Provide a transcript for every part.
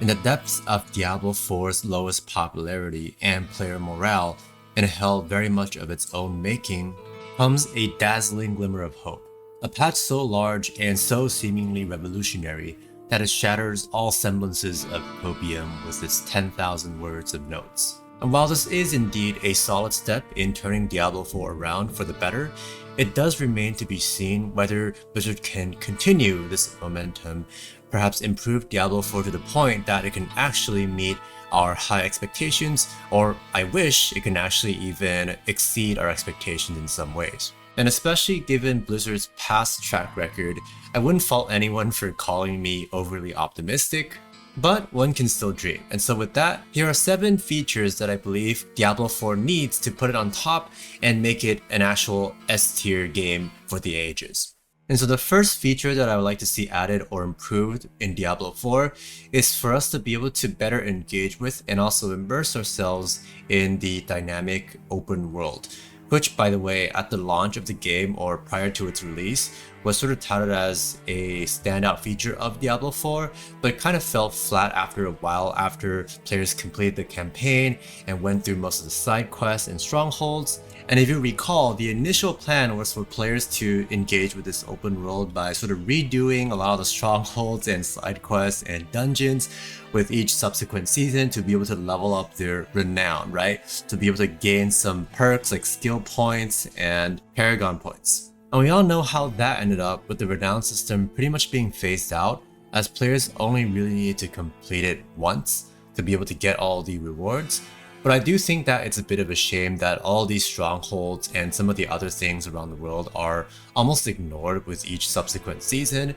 In the depths of Diablo 4's lowest popularity and player morale, and hell very much of its own making, comes a dazzling glimmer of hope. A patch so large and so seemingly revolutionary that it shatters all semblances of copium with its 10,000 words of notes. And while this is indeed a solid step in turning Diablo 4 around for the better, it does remain to be seen whether Blizzard can continue this momentum, perhaps improve Diablo 4 to the point that it can actually meet our high expectations, or I wish it can actually even exceed our expectations in some ways. And especially given Blizzard's past track record, I wouldn't fault anyone for calling me overly optimistic, but one can still dream. And so with that, here are 7 features that I believe Diablo 4 needs to put it on top and make it an actual S-tier game for the ages. And so the first feature that I would like to see added or improved in Diablo 4 is for us to be able to better engage with and also immerse ourselves in the dynamic open world, which, by the way, at the launch of the game or prior to its release, was sort of touted as a standout feature of Diablo 4, but it kind of fell flat after a while after players completed the campaign and went through most of the side quests and strongholds. And if you recall, the initial plan was for players to engage with this open world by sort of redoing a lot of the strongholds and side quests and dungeons with each subsequent season to be able to level up their renown, right? To be able to gain some perks like skill points and Paragon points. And we all know how that ended up, with the renown system pretty much being phased out, as players only really needed to complete it once to be able to get all the rewards. But I do think that it's a bit of a shame that all these strongholds and some of the other things around the world are almost ignored with each subsequent season.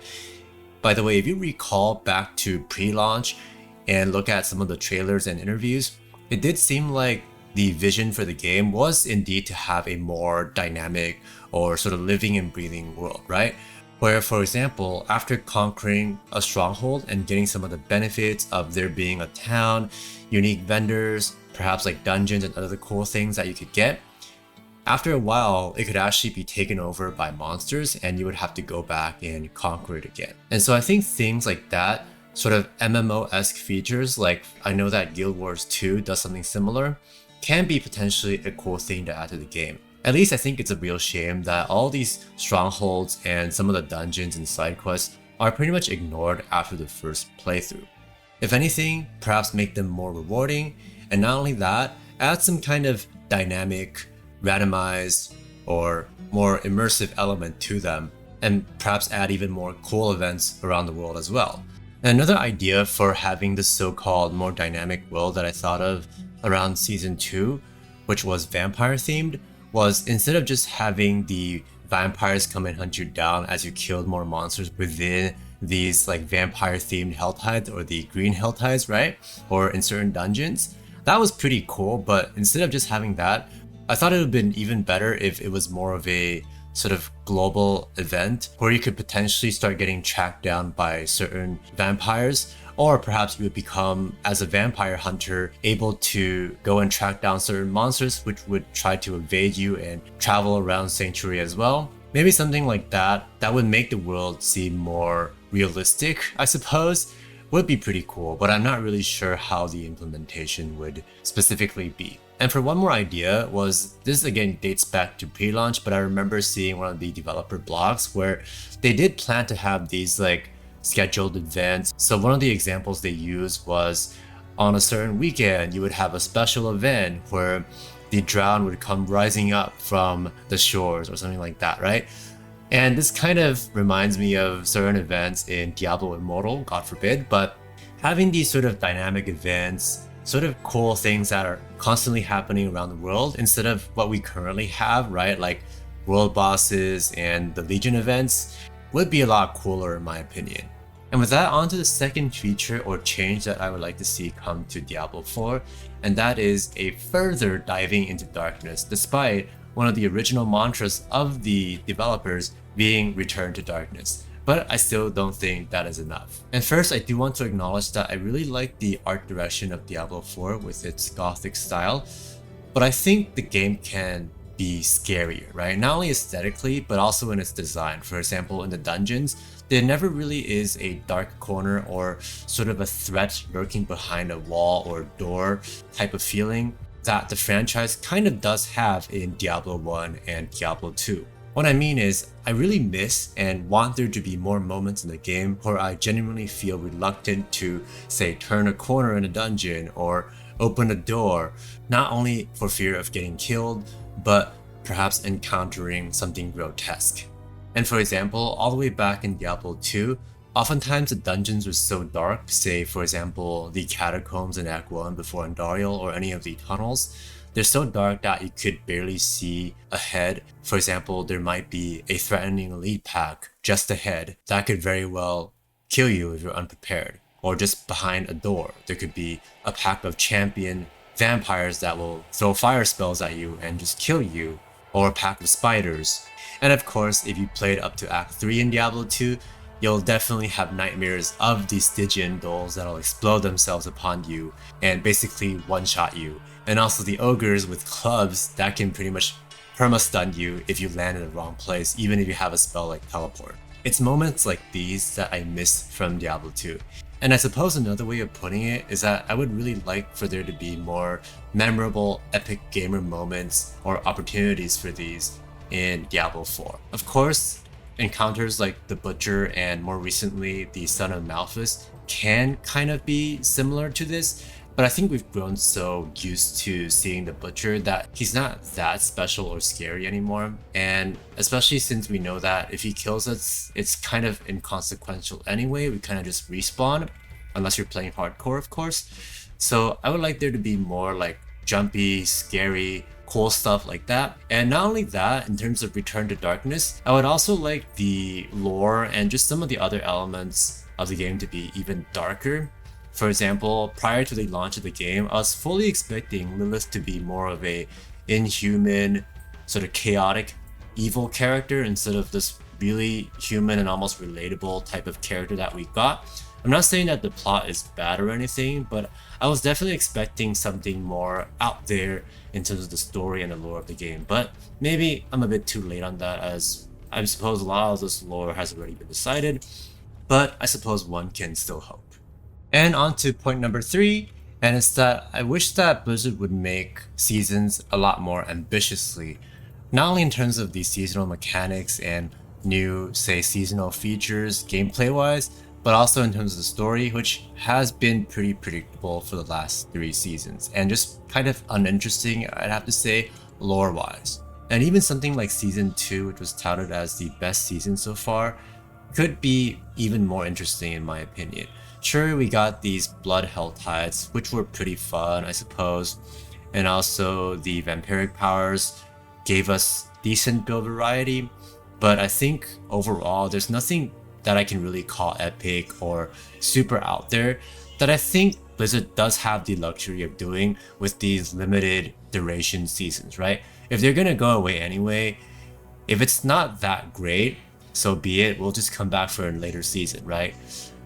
By the way, if you recall back to pre-launch and look at some of the trailers and interviews, it did seem like the vision for the game was indeed to have a more dynamic or sort of living and breathing world, right? Where, for example, after conquering a stronghold and getting some of the benefits of there being a town, unique vendors, perhaps like dungeons and other cool things that you could get, after a while, it could actually be taken over by monsters and you would have to go back and conquer it again. And so I think things like that, sort of MMO-esque features, like I know that Guild Wars 2 does something similar, can be potentially a cool thing to add to the game. At least I think it's a real shame that all these strongholds and some of the dungeons and side quests are pretty much ignored after the first playthrough. If anything, perhaps make them more rewarding, and not only that, add some kind of dynamic, randomized, or more immersive element to them, and perhaps add even more cool events around the world as well. And another idea for having this so-called more dynamic world that I thought of around Season 2, which was vampire themed, was instead of just having the vampires come and hunt you down as you killed more monsters within these like vampire themed hell tides or the green hell tides, right? Or in certain dungeons. That was pretty cool, but instead of just having that, I thought it would have been even better if it was more of a sort of global event where you could potentially start getting tracked down by certain vampires, or perhaps you would become, as a vampire hunter, able to go and track down certain monsters which would try to evade you and travel around Sanctuary as well. Maybe something like that would make the world seem more realistic, I suppose. Would be pretty cool, but I'm not really sure how the implementation would specifically be. And for one more idea was, this again dates back to pre-launch, but I remember seeing one of the developer blogs where they did plan to have these like scheduled events. So one of the examples they used was on a certain weekend, you would have a special event where the drowned would come rising up from the shores or something like that, right? And this kind of reminds me of certain events in Diablo Immortal, God forbid, but having these sort of dynamic events, sort of cool things that are constantly happening around the world instead of what we currently have, right? Like world bosses and the Legion events would be a lot cooler in my opinion. And with that, on to the second feature or change that I would like to see come to Diablo 4, and that is a further diving into darkness, despite one of the original mantras of the developers being Return to Darkness. But I still don't think that is enough. And first, I do want to acknowledge that I really like the art direction of Diablo 4 with its gothic style, but I think the game can be scarier, right? Not only aesthetically, but also in its design. For example, in the dungeons, there never really is a dark corner or sort of a threat lurking behind a wall or door type of feeling that the franchise kind of does have in Diablo 1 and Diablo 2. What I mean is, I really miss and want there to be more moments in the game where I genuinely feel reluctant to, say, turn a corner in a dungeon or open a door, not only for fear of getting killed, but perhaps encountering something grotesque. And for example, all the way back in Diablo 2, oftentimes the dungeons were so dark, say for example the catacombs in Act 1 before Andariel or any of the tunnels, they're so dark that you could barely see ahead. For example, there might be a threatening elite pack just ahead that could very well kill you if you're unprepared. Or just behind a door, there could be a pack of champion vampires that will throw fire spells at you and just kill you, or a pack of spiders. And of course, if you played up to Act 3 in Diablo 2, you'll definitely have nightmares of these Stygian dolls that'll explode themselves upon you and basically one-shot you. And also the ogres with clubs that can pretty much perma-stun you if you land in the wrong place, even if you have a spell like teleport. It's moments like these that I miss from Diablo 2. And I suppose another way of putting it is that I would really like for there to be more memorable epic gamer moments or opportunities for these in Diablo 4. Of course, encounters like the Butcher and more recently the Son of Malphus can kind of be similar to this, but I think we've grown so used to seeing the Butcher that he's not that special or scary anymore. And especially since we know that if he kills us, it's kind of inconsequential anyway, we kind of just respawn, unless you're playing hardcore of course. So I would like there to be more like jumpy, scary, cool stuff like that. And not only that, in terms of Return to Darkness, I would also like the lore and just some of the other elements of the game to be even darker. For example, prior to the launch of the game, I was fully expecting Lilith to be more of a inhuman, sort of chaotic, evil character instead of this really human and almost relatable type of character that we got. I'm not saying that the plot is bad or anything, but I was definitely expecting something more out there in terms of the story and the lore of the game. But maybe I'm a bit too late on that, as I suppose a lot of this lore has already been decided, but I suppose one can still hope. And on to point number 3, and it's that I wish that Blizzard would make seasons a lot more ambitiously, not only in terms of the seasonal mechanics and new, say, seasonal features gameplay wise, but also in terms of the story, which has been pretty predictable for the last 3 seasons, and just kind of uninteresting, I'd have to say, lore wise. And even something like Season 2, which was touted as the best season so far, could be even more interesting in my opinion. Sure, we got these Blood Hell Tides, which were pretty fun, I suppose, and also the vampiric powers gave us decent build variety, but I think overall there's nothing that I can really call epic or super out there that I think Blizzard does have the luxury of doing with these limited duration seasons, right? If they're gonna go away anyway, if it's not that great, so be it, we'll just come back for a later season, right?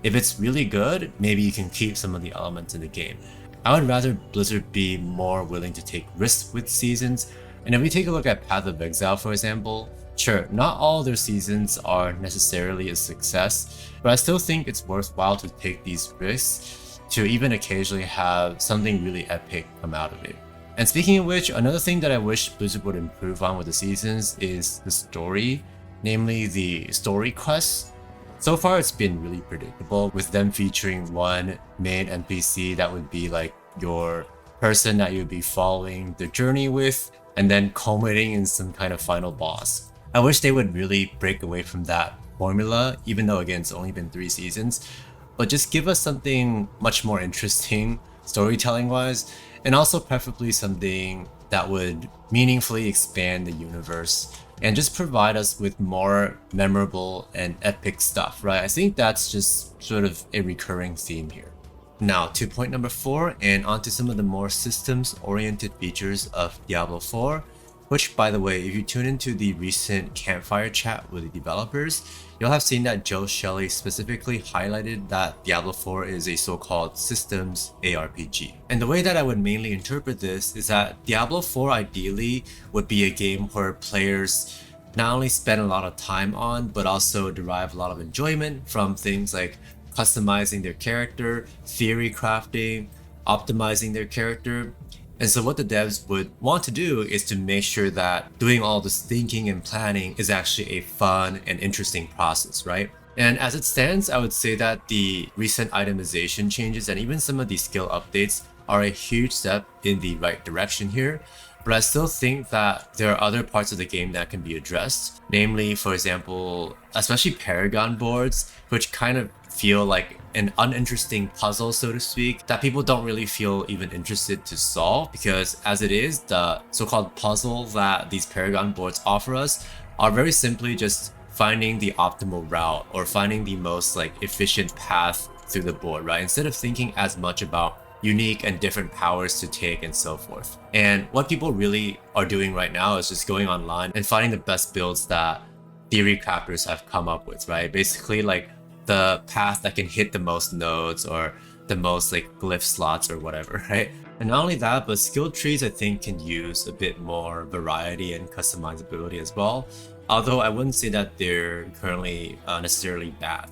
If it's really good, maybe you can keep some of the elements in the game. I would rather Blizzard be more willing to take risks with seasons, and if we take a look at Path of Exile for example, sure, not all their seasons are necessarily a success, but I still think it's worthwhile to take these risks to even occasionally have something really epic come out of it. And speaking of which, another thing that I wish Blizzard would improve on with the seasons is the story, namely the story quests. So far it's been really predictable, with them featuring one main NPC that would be like your person that you'd be following the journey with, and then culminating in some kind of final boss. I wish they would really break away from that formula, even though again it's only been 3 seasons, but just give us something much more interesting storytelling wise, and also preferably something that would meaningfully expand the universe and just provide us with more memorable and epic stuff, right? I think that's just sort of a recurring theme here. Now to point number 4, and onto some of the more systems oriented features of Diablo 4, which by the way, if you tune into the recent campfire chat with the developers, you'll have seen that Joe Shelley specifically highlighted that Diablo 4 is a so-called systems ARPG. And the way that I would mainly interpret this is that Diablo 4 ideally would be a game where players not only spend a lot of time on, but also derive a lot of enjoyment from things like customizing their character, theory crafting, optimizing their character. And so what the devs would want to do is to make sure that doing all this thinking and planning is actually a fun and interesting process, right? And as it stands, I would say that the recent itemization changes and even some of the skill updates are a huge step in the right direction here. But I still think that there are other parts of the game that can be addressed. Namely, for example, especially Paragon boards, which kind of feel like an uninteresting puzzle, so to speak, that people don't really feel even interested to solve, because as it is, the so-called puzzle that these Paragon boards offer us are very simply just finding the optimal route or finding the most like efficient path through the board, right? Instead of thinking as much about unique and different powers to take and so forth. And what people really are doing right now is just going online and finding the best builds that theory crafters have come up with, right? Basically like the path that can hit the most nodes or the most like glyph slots or whatever, right? And not only that, but skill trees I think can use a bit more variety and customizability as well. Although I wouldn't say that they're currently necessarily bad.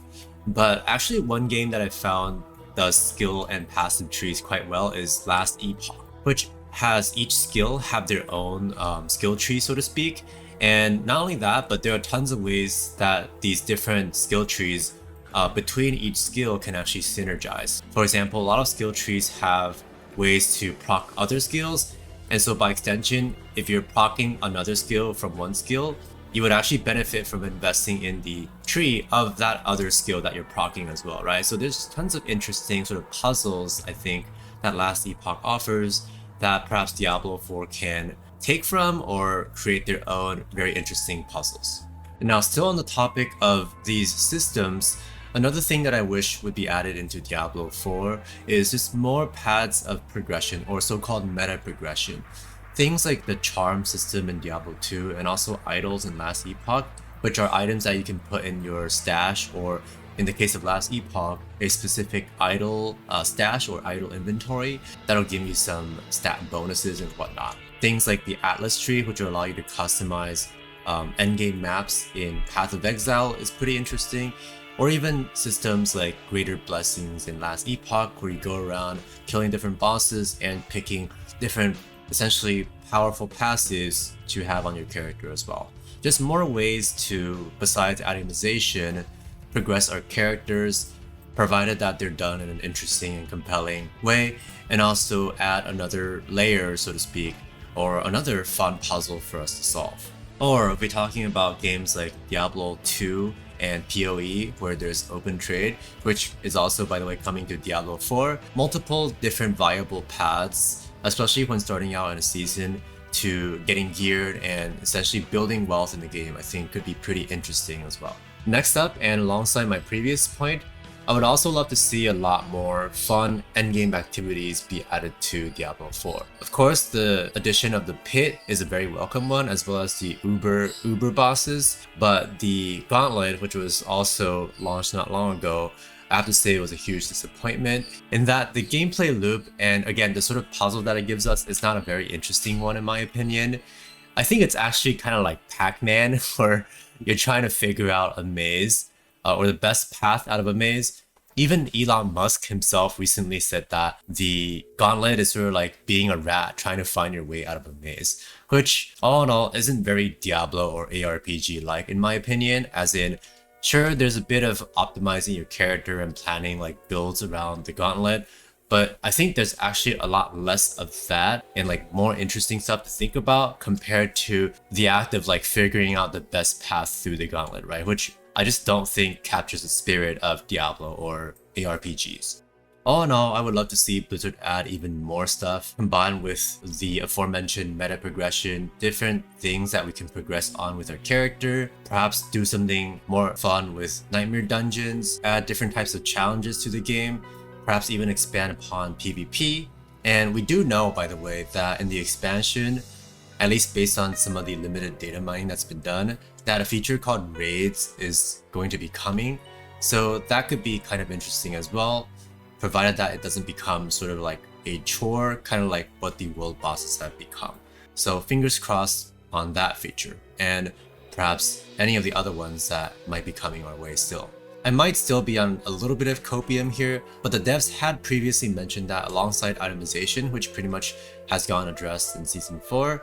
But actually one game that I found does skill and passive trees quite well is Last Epoch, which has each skill have their own skill tree, so to speak. And not only that, but there are tons of ways that these different skill trees between each skill can actually synergize. For example, a lot of skill trees have ways to proc other skills, and so by extension, if you're proccing another skill from one skill, you would actually benefit from investing in the tree of that other skill that you're proccing as well, right? So there's tons of interesting sort of puzzles, I think, that Last Epoch offers that perhaps Diablo 4 can take from or create their own very interesting puzzles. And now, still on the topic of these systems, another thing that I wish would be added into Diablo 4 is just more paths of progression or so-called meta progression. Things like the charm system in Diablo 2 and also idols in Last Epoch, which are items that you can put in your stash, or in the case of Last Epoch, a specific idol stash or idol inventory that'll give you some stat bonuses and whatnot. Things like the Atlas tree, which will allow you to customize endgame maps in Path of Exile, is pretty interesting. Or even systems like Greater Blessings in Last Epoch, where you go around killing different bosses and picking different essentially powerful passives to have on your character as well. Just more ways to, besides itemization, progress our characters, provided that they're done in an interesting and compelling way, and also add another layer, so to speak, or another fun puzzle for us to solve. Or if we're talking about games like Diablo 2 and PoE, where there's open trade, which is also, by the way, coming to Diablo 4, multiple different viable paths, especially when starting out in a season, to getting geared and essentially building wealth in the game, I think could be pretty interesting as well. Next up, and alongside my previous point, I would also love to see a lot more fun endgame activities be added to Diablo 4. Of course, the addition of the pit is a very welcome one, as well as the Uber bosses, but the Gauntlet, which was also launched not long ago, I have to say it was a huge disappointment in that the gameplay loop and again the sort of puzzle that it gives us is not a very interesting one in my opinion. I think it's actually kind of like Pac-Man where you're trying to figure out a maze or the best path out of a maze. Even Elon Musk himself recently said that the Gauntlet is sort of like being a rat trying to find your way out of a maze, which all in all isn't very Diablo or ARPG like in my opinion, as in sure, there's a bit of optimizing your character and planning like builds around the Gauntlet, but I think there's actually a lot less of that and like more interesting stuff to think about compared to the act of like figuring out the best path through the Gauntlet, right? Which I just don't think captures the spirit of Diablo or ARPGs. All in all, I would love to see Blizzard add even more stuff combined with the aforementioned meta progression, different things that we can progress on with our character, perhaps do something more fun with Nightmare Dungeons, add different types of challenges to the game, perhaps even expand upon PvP. And we do know, by the way, that in the expansion, at least based on some of the limited data mining that's been done, that a feature called Raids is going to be coming. So that could be kind of interesting as well, provided that it doesn't become sort of like a chore, kind of like what the world bosses have become. So fingers crossed on that feature. And perhaps any of the other ones that might be coming our way still. I might still be on a little bit of copium here, but the devs had previously mentioned that alongside itemization, which pretty much has gotten addressed in Season 4,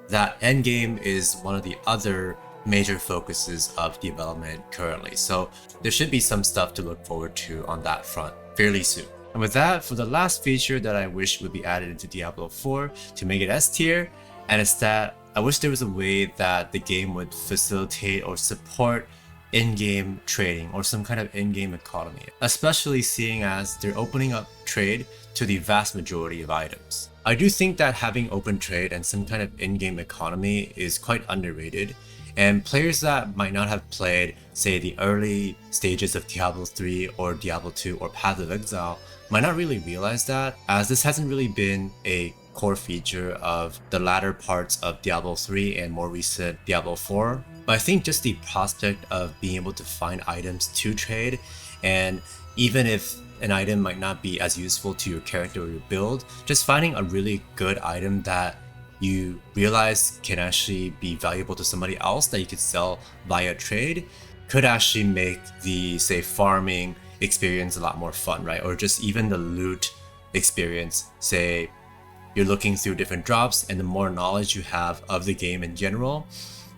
that endgame is one of the other major focuses of development currently. So there should be some stuff to look forward to on that front fairly soon. And with that, for the last feature that I wish would be added into Diablo 4 to make it S tier, and it's that I wish there was a way that the game would facilitate or support in-game trading or some kind of in-game economy, especially seeing as they're opening up trade to the vast majority of items. I do think that having open trade and some kind of in-game economy is quite underrated, and players that might not have played, say, the early stages of Diablo 3 or Diablo 2 or Path of Exile might not really realize that, as this hasn't really been a core feature of the latter parts of Diablo 3 and more recent Diablo 4. But I think just the prospect of being able to find items to trade, and even if an item might not be as useful to your character or your build, just finding a really good item that you realize can actually be valuable to somebody else that you could sell via trade could actually make the, say, farming experience a lot more fun, right? Or just even the loot experience. Say you're looking through different drops, and the more knowledge you have of the game in general,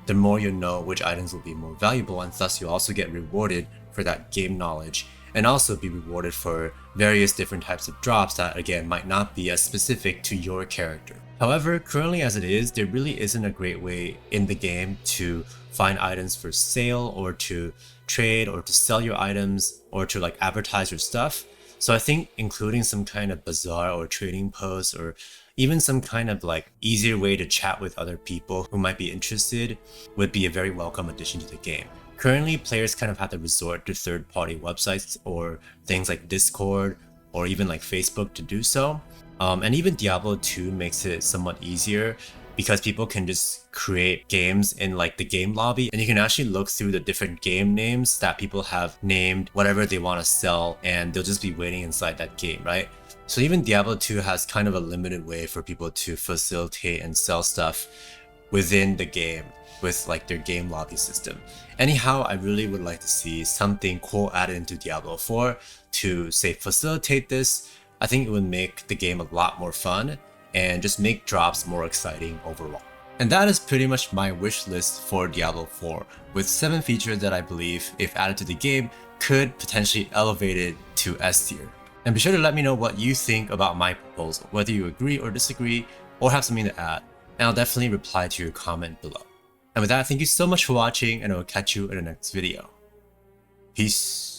the more you know which items will be more valuable, and thus you'll also get rewarded for that game knowledge, and also be rewarded for various different types of drops that again might not be as specific to your character. However, currently as it is, there really isn't a great way in the game to find items for sale or to trade or to sell your items or to like advertise your stuff. So I think including some kind of bazaar or trading post or even some kind of like easier way to chat with other people who might be interested would be a very welcome addition to the game. Currently, players kind of have to resort to third-party websites or things like Discord or even like Facebook to do so. And even Diablo 2 makes it somewhat easier because people can just create games in like the game lobby, and you can actually look through the different game names that people have named whatever they want to sell, and they'll just be waiting inside that game, right? So even Diablo 2 has kind of a limited way for people to facilitate and sell stuff within the game with like their game lobby system. Anyhow, I really would like to see something cool added into Diablo 4 to, say, facilitate this. I think it would make the game a lot more fun and just make drops more exciting overall. And that is pretty much my wish list for Diablo 4, with 7 features that I believe, if added to the game, could potentially elevate it to S tier. And be sure to let me know what you think about my proposal, whether you agree or disagree, or have something to add, and I'll definitely reply to your comment below. And with that, thank you so much for watching, and I will catch you in the next video. Peace.